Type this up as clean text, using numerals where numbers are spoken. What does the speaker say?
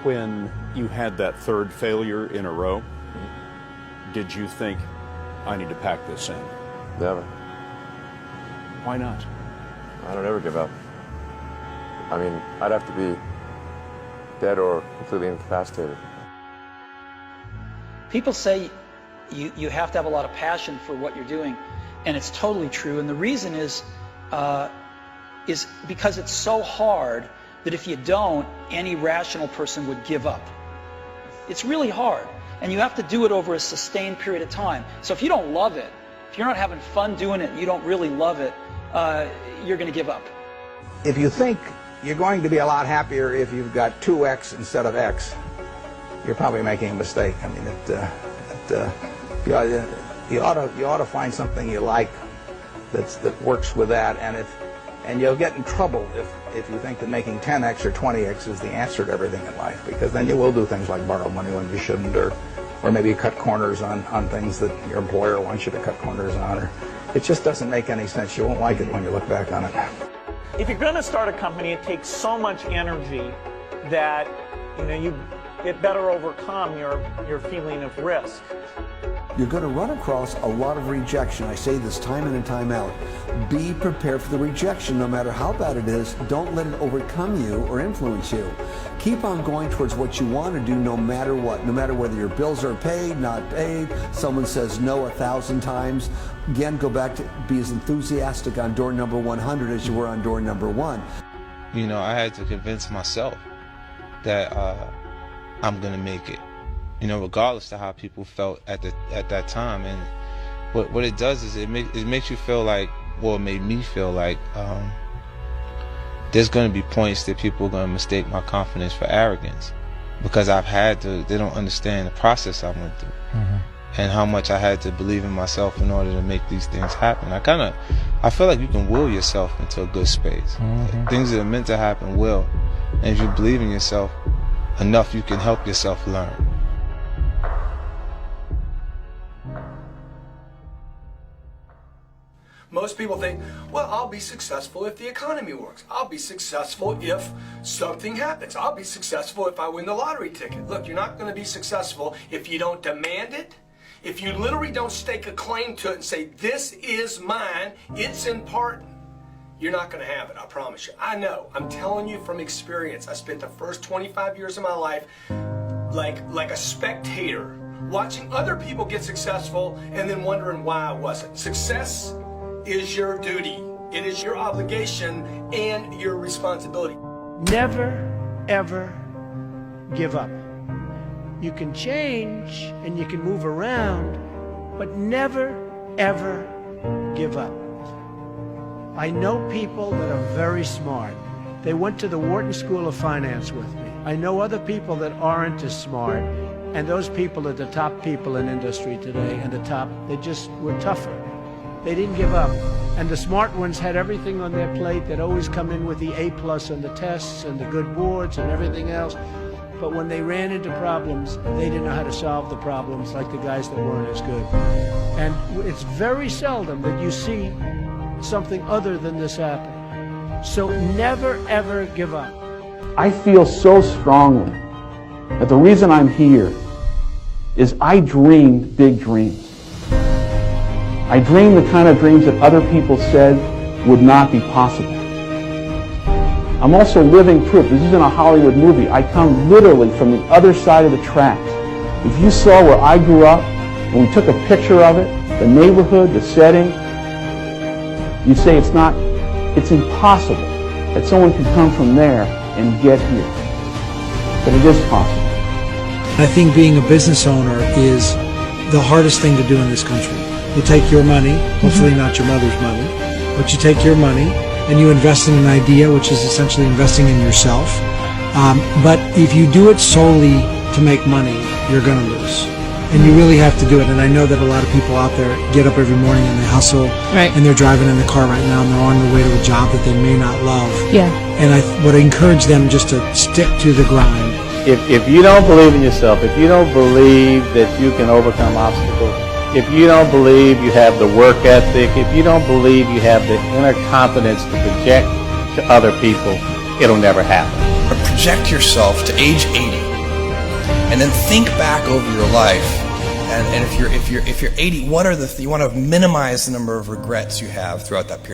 When you had that third failure in a row, did you think, I need to pack this in? Never. Why not? I don't ever give up. I mean, I'd have to be dead or completely incapacitated. People say you have to have a lot of passion for what you're doing, and it's totally true. And the reason is because it's so hard that if you don't, any rational person would give up. It's really hard, and you have to do it over a sustained period of time. So if you don't love it, if you're not having fun doing it, and you don't really love it, you're going to give up. If you think you're going to be a lot happier if you've got 2X instead of X, you're probably making a mistake. I mean, you ought to find something you like that works with that, and you'll get in trouble if you think that making 10X or 20X is the answer to everything in life, because then you will do things like borrow money when you shouldn't, or maybe cut corners on things that your employer wants you to cut corners on, or it just doesn't make any sense. You won't like it when you look back on it. If you're going to start a company, it takes so much energy that it better overcome your feeling of risk. You're going to run across a lot of rejection. I say this time in and time out. Be prepared for the rejection, no matter how bad it is. Don't let it overcome you or influence you. Keep on going towards what you want to do, no matter what. No matter whether your bills are paid, not paid, someone says no 1,000 times. Again, go back to be as enthusiastic on door number 100 as you were on door number 1. You know, I had to convince myself that I'm going to make it. You know, regardless of how people felt at that time. And what it does is it makes you feel like, well, it made me feel like there's going to be points that people are going to mistake my confidence for arrogance, because they don't understand the process I went through, and how much I had to believe in myself in order to make these things happen. I feel like you can will yourself into a good space. Things that are meant to happen will, and if you believe in yourself enough, you can help yourself learn. Most people think, well, I'll be successful if the economy works. I'll be successful if something happens. I'll be successful if I win the lottery ticket. Look, you're not going to be successful if you don't demand it, if you literally don't stake a claim to it and say, this is mine, it's important. You're not going to have it, I promise you. I know. I'm telling you from experience. I spent the first 25 years of my life like a spectator, watching other people get successful and then wondering why I wasn't. Success is your duty. It is your obligation and your responsibility. Never, ever give up. You can change and you can move around, but never, ever give up. I know people that are very smart. They went to the Wharton School of Finance with me. I know other people that aren't as smart, and those people are the top people in industry today, and they just were tougher. They didn't give up. And the smart ones had everything on their plate. They'd always come in with the A+ on the tests and the good boards and everything else. But when they ran into problems, they didn't know how to solve the problems like the guys that weren't as good. And it's very seldom that you see something other than this happen. So never, ever give up. I feel so strongly that the reason I'm here is I dreamed big dreams. I dreamed the kind of dreams that other people said would not be possible. I'm also living proof. This isn't a Hollywood movie. I come literally from the other side of the tracks. If you saw where I grew up, and we took a picture of it, the neighborhood, the setting, you'd say it's impossible that someone could come from there and get here. But it is possible. I think being a business owner is the hardest thing to do in this country. You take your money, hopefully not your mother's money, but you take your money and you invest in an idea, which is essentially investing in yourself. But if you do it solely to make money, you're going to lose. And you really have to do it. And I know that a lot of people out there get up every morning and they hustle, and they're driving in the car right now and they're on their way to a job that they may not love. Yeah. And I would encourage them just to stick to the grind. If you don't believe in yourself, if you don't believe that you can overcome obstacles, if you don't believe you have the work ethic, if you don't believe you have the inner confidence to project to other people, it'll never happen. project yourself to age 80, and then think back over your life. And if you're 80, what are you want to minimize the number of regrets you have throughout that period.